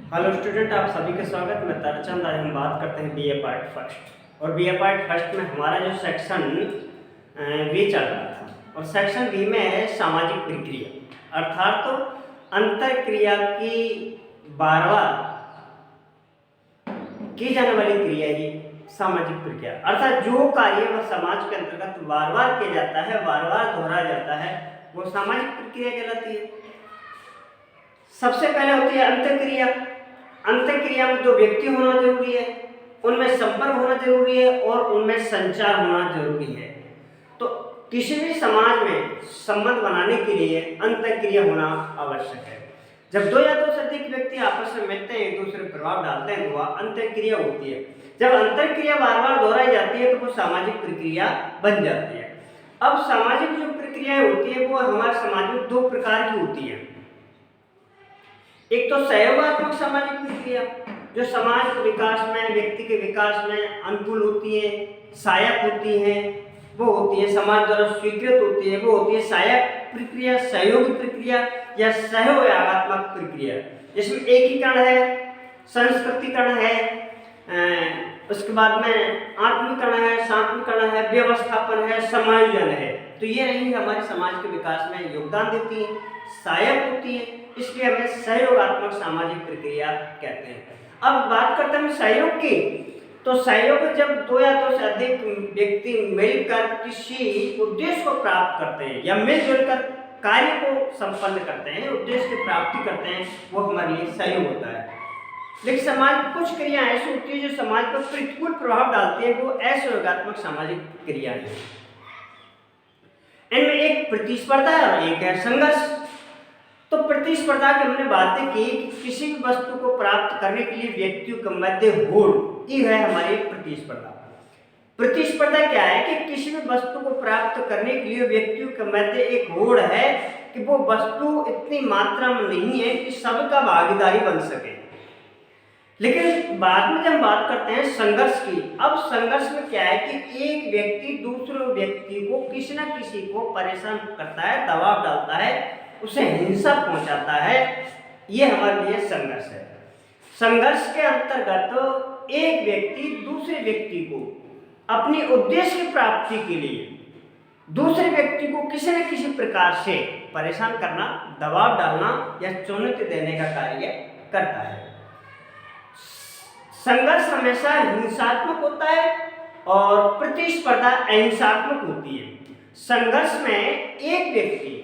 Hello student, आप सभी का स्वागत। मैं ताराचंद। आज हम बात करते हैं बीए पार्ट फर्स्ट। और बीए पार्ट फर्स्ट में हमारा जो सेक्शन बी चल रहा था, और सेक्शन बी में है सामाजिक प्रक्रिया, अर्थात तो अंतर क्रिया की बार-बार की जाने वाली क्रिया ही सामाजिक प्रक्रिया, अर्थात जो कार्य वह समाज के अंतर्गत बार बार किया जाता है, बार बार दोहराया जाता है, वो सामाजिक प्रक्रिया कहलाती है। सबसे पहले होती है अंतःक्रिया। अंतःक्रिया में दो व्यक्ति होना जरूरी है, उनमें संपर्क होना जरूरी है और उनमें संचार होना जरूरी है। तो किसी भी समाज में संबंध बनाने के लिए अंतःक्रिया होना आवश्यक है। जब दो या दो से अधिक व्यक्ति आपस में मिलते हैं, एक दूसरे पर प्रभाव डालते हैं, तो वह अंतःक्रिया होती है। जब अंतःक्रिया बार बार दोहराई जाती है तो वो सामाजिक प्रक्रिया बन जाती है। अब सामाजिक जो प्रक्रियाएं होती है वो हमारे समाज में दो प्रकार की होती है। एक तो सहयोगात्मक सामाजिक प्रक्रिया, जो समाज के विकास में, व्यक्ति के विकास में अनुकूल होती है, सहायक होती है, वो होती है समाज द्वारा स्वीकृत होती है, वो होती है सहायक प्रक्रिया, सहयोगी प्रक्रिया या सहयोगात्मक प्रक्रिया, जिसमें एकीकरण है, संस्कृतिकरण है, उसके बाद में आत्मीकरण है, सात्वीकरण है, व्यवस्थापन है, समायोजन है। तो ये रही हमारे समाज के विकास में योगदान देती है, सहायक होती है, इसलिए हमें सहयोगात्मक सामाजिक प्रक्रिया कहते हैं। अब बात करते हैं सहयोग की। तो सहयोग जब दो या दो से अधिक व्यक्ति मिलकर किसी उद्देश्य को प्राप्त करते हैं या मिलजुल कर कार्य को संपन्न करते हैं, उद्देश्य की प्राप्ति करते हैं, वो हमारे लिए सहयोग होता है। लेकिन समाज में कुछ क्रियाएं ऐसी होती है जो समाज पर प्रतिकूल प्रभाव डालती है, वो असहयोगात्मक सामाजिक क्रियाएं हैं। इनमें एक प्रतिस्पर्धा है और एक है संघर्ष। तो प्रतिस्पर्धा की हमने बातें की कि किसी भी वस्तु को प्राप्त करने के लिए व्यक्तियों के मध्य होड़, ये है हमारी प्रतिस्पर्धा। प्रतिस्पर्धा क्या है कि किसी भी वस्तु को प्राप्त करने के लिए व्यक्तियों के मध्य एक होड़ है कि वो वस्तु इतनी मात्रा में नहीं है कि सबका भागीदारी बन सके। लेकिन बाद में जब हम बात करते हैं संघर्ष की, अब संघर्ष में क्या है कि एक व्यक्ति दूसरे व्यक्ति को किसी न किसी को परेशान करता है, दबाव डालता है, उसे हिंसा पहुंचाता है, ये हमारे लिए संघर्ष है। संघर्ष के अंतर्गत एक व्यक्ति दूसरे व्यक्ति को अपनी उद्देश्य की प्राप्ति के लिए दूसरे व्यक्ति को किसी न किसी प्रकार से परेशान करना, दबाव डालना या चुनौती देने का कार्य करता है। संघर्ष हमेशा हिंसात्मक होता है और प्रतिस्पर्धा अहिंसात्मक होती है। संघर्ष में एक व्यक्ति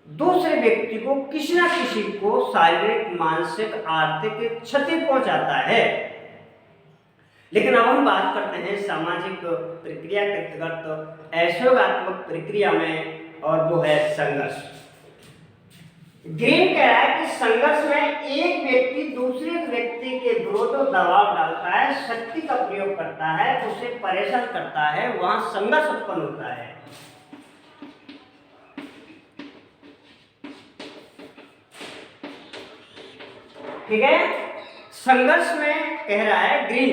दूसरे व्यक्ति को किसी न किसी को शारीरिक, मानसिक, आर्थिक क्षति पहुंचाता है। लेकिन अब हम बात करते हैं सामाजिक प्रक्रिया के अंतर्गत असहयोगात्मक प्रक्रिया में, और वो है संघर्ष। ग्रीन कह रहा है कि संघर्ष में एक व्यक्ति दूसरे व्यक्ति के विरुद्ध दबाव डालता है, शक्ति का प्रयोग करता है, उसे परेशान करता है, वहां संघर्ष उत्पन्न होता है। ठीक है, संघर्ष में कह रहा है ग्रीन,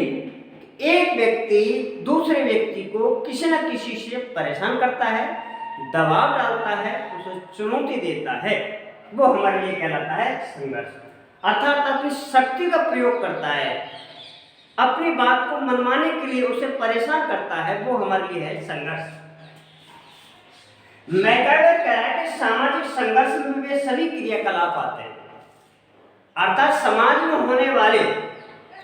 एक व्यक्ति दूसरे व्यक्ति को किसी न किसी से परेशान करता है, दबाव डालता है, उसे चुनौती देता है, वो हमारे लिए कहलाता है संघर्ष। अर्थात अपनी शक्ति का प्रयोग करता है, अपनी बात को मनवाने के लिए उसे परेशान करता है, वो हमारे लिए है संघर्ष। मैकाइवर कह रहा है कि सामाजिक संघर्ष में वे सभी क्रियाकलाप आते हैं, अर्थात समाज में होने वाले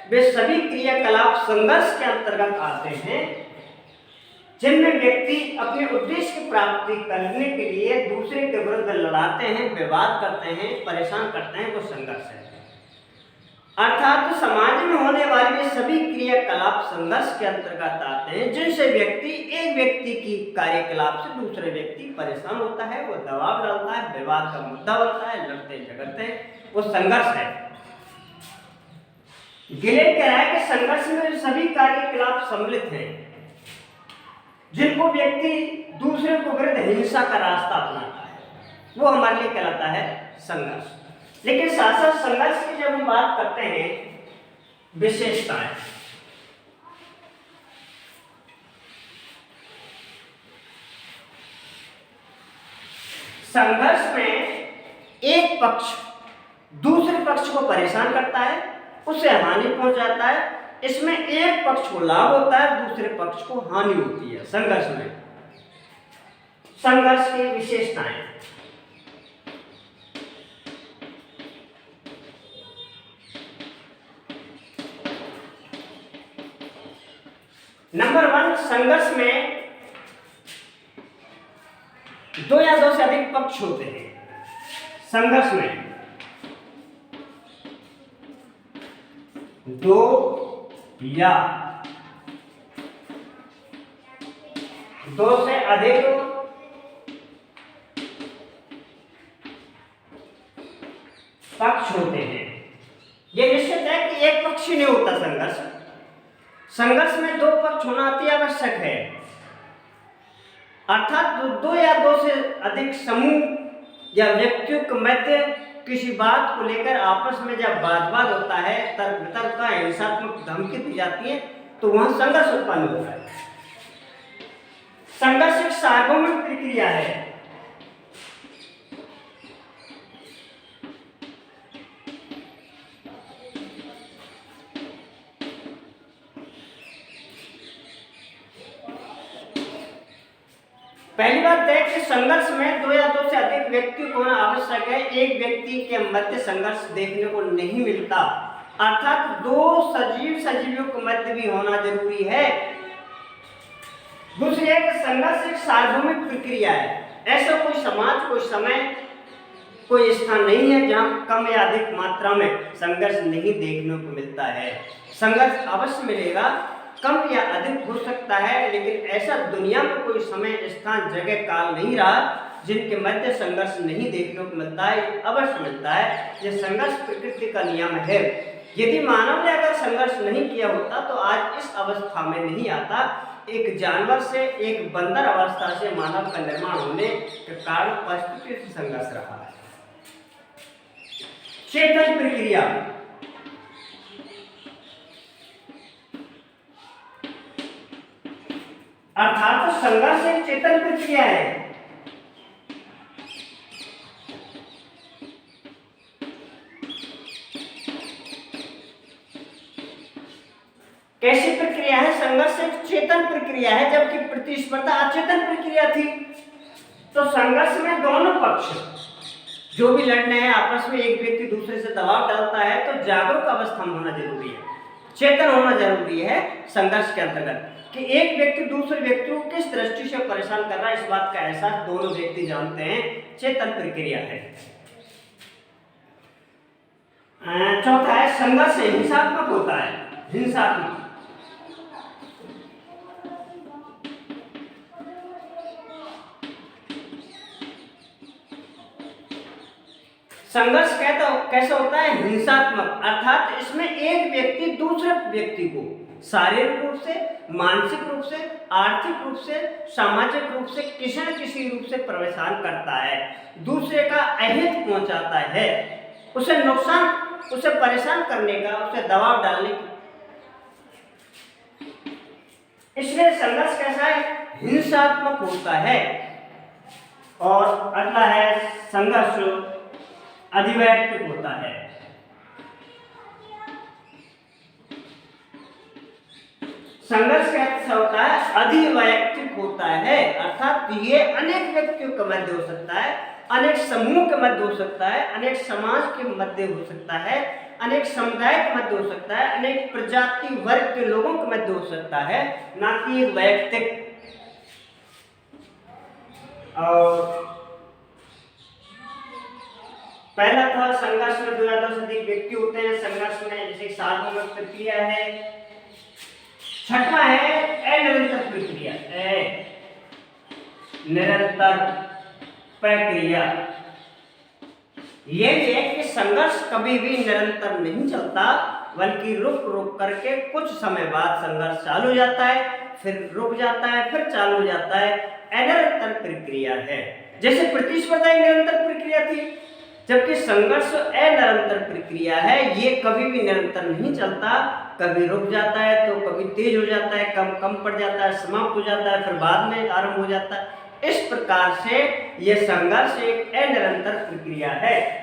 वे सभी क्रियाकलाप संघर्ष के अंतर्गत आते हैं, जिनमें व्यक्ति अपने उद्देश्य की प्राप्ति करने के लिए दूसरे के विरुद्ध लड़ाते हैं, विवाद करते हैं, परेशान करते हैं, वो संघर्ष है। अर्थात समाज में होने वाले वे सभी क्रियाकलाप संघर्ष के अंतर्गत आते हैं, जिनसे व्यक्ति एक व्यक्ति की कार्यकलाप से दूसरे व्यक्ति परेशान होता है, वो दबाव डालता है, विवाद का मुद्दा बनता है, लड़ते झगड़ते हैं, वो संघर्ष है। गिलेन कह रहा है कि संघर्ष में सभी कार्यकलाप सम्मिलित हैं, जिनको व्यक्ति दूसरे को विरुद्ध हिंसा का रास्ता अपनाता है, वो हमारे लिए कहलाता है संघर्ष। लेकिन साथ साथ संघर्ष की जब हम बात करते हैं विशेषताएं, संघर्ष में एक पक्ष दूसरे पक्ष को परेशान करता है, उसे हानि पहुंचाता है। इसमें एक पक्ष को लाभ होता है, दूसरे पक्ष को हानि होती है। संघर्ष में संघर्ष की विशेषताएं। नंबर 1, संघर्ष में दो या दो से अधिक पक्ष होते हैं। संघर्ष में दो या दो से अधिक पक्ष होते हैं। यह निश्चित है कि एक पक्ष ही नहीं होता। संघर्ष में दो पक्ष होना अति आवश्यक है, अर्थात दो या दो से अधिक समूह या व्यक्तियों के मध्य किसी बात को लेकर आपस में जब वाद होता है, तर्क वितर्क का हिंसात्मक धमकी दी जाती है, तो वहां संघर्ष उत्पन्न होता है। संघर्ष एक सार्वभौमिक प्रक्रिया है। पहली बात है कि संघर्ष में दो या दो से अधिक व्यक्ति होना आवश्यक है। एक व्यक्ति के मध्य संघर्ष देखने को नहीं मिलता, अर्थात दो सजीवों के मध्य भी होना जरूरी है। दूसरी है कि संघर्ष एक सार्वभौमिक प्रक्रिया है। ऐसा कोई समाज, कोई समय, कोई स्थान नहीं है जहां कम या अधिक मात्रा में संघर्ष नहीं देखने को मिलता है। संघर्ष अवश्य मिलेगा, कम या अधिक हो सकता है, लेकिन ऐसा दुनिया में कोई समय, स्थान, जगह, काल नहीं रहा जिनके मध्य संघर्ष नहीं देखने को मिलता है। अवश्य मिलता है। यह संघर्ष प्रकृति का नियम है। यदि मानव ने अगर संघर्ष नहीं किया होता तो आज इस अवस्था में नहीं आता। एक जानवर से, एक बंदर अवस्था से मानव का निर्माण होने के कारण परिस्थिति से संघर्ष रहा है। चेतन प्रक्रिया। अर्थात संघर्ष एक चेतन प्रक्रिया है। कैसी प्रक्रिया है? संघर्ष एक चेतन प्रक्रिया है, जबकि प्रतिस्पर्धा अचेतन प्रक्रिया थी। तो संघर्ष में दोनों पक्ष जो भी लड़ने हैं आपस में, एक व्यक्ति दूसरे से दबाव डालता है, तो जागरूक अवस्था में होना जरूरी है, चेतन होना जरूरी है। संघर्ष के अंतर्गत कि एक व्यक्ति दूसरे व्यक्ति को किस दृष्टि से परेशान कर रहा है, इस बात का एहसास दोनों व्यक्ति जानते हैं। चेतन प्रक्रिया है। चौथा है संघर्ष हिंसात्मक होता है। हिंसात्मक संघर्ष कैसा होता है? हिंसात्मक, अर्थात इसमें एक व्यक्ति दूसरे व्यक्ति को शारीरिक रूप से, मानसिक रूप से, आर्थिक रूप से, सामाजिक रूप से, किसी न किसी रूप से परेशान करता है, दूसरे का अहित पहुंचाता है, उसे नुकसान, उसे परेशान करने का, उसे दबाव डालने का। इसलिए संघर्ष कैसा है? हिंसात्मक होता है। और अगला है संघर्ष अधिवैयक्तिक होता है। संघर्ष कैसा होता है? अधिवैयक्तिक होता है, अर्थात ये अनेक व्यक्तियों के मध्य हो सकता है, अनेक समूह के मध्य हो सकता है, अनेक समाज के मध्य हो सकता है, अनेक समुदाय के मध्य हो सकता है, अनेक प्रजाति वर्ग के लोगों के मध्य हो सकता है, ना कि वैयक्तिक। और पहला था संघर्ष में दो या दो से अधिक व्यक्ति होते हैं। संघर्ष में जैसे सार्वभौमिक प्रक्रिया है। छठवां है अनिरंतर प्रक्रिया। निरंतर प्रक्रिया यह है कि संघर्ष कभी भी निरंतर नहीं चलता, बल्कि रुक रुक करके कुछ समय बाद संघर्ष चालू हो जाता है, फिर रुक जाता है, फिर चालू हो जाता है। अनिरंतर प्रक्रिया है। जैसे प्रतिस्पर्धा एक निरंतर प्रक्रिया थी, जबकि संघर्ष अनिरंतर प्रक्रिया है। ये कभी भी निरंतर नहीं चलता, कभी रुक जाता है तो कभी तेज हो जाता है, कम पड़ जाता है, समाप्त हो जाता है, फिर बाद में आरंभ हो जाता है। इस प्रकार से यह संघर्ष एक अनिरंतर प्रक्रिया है।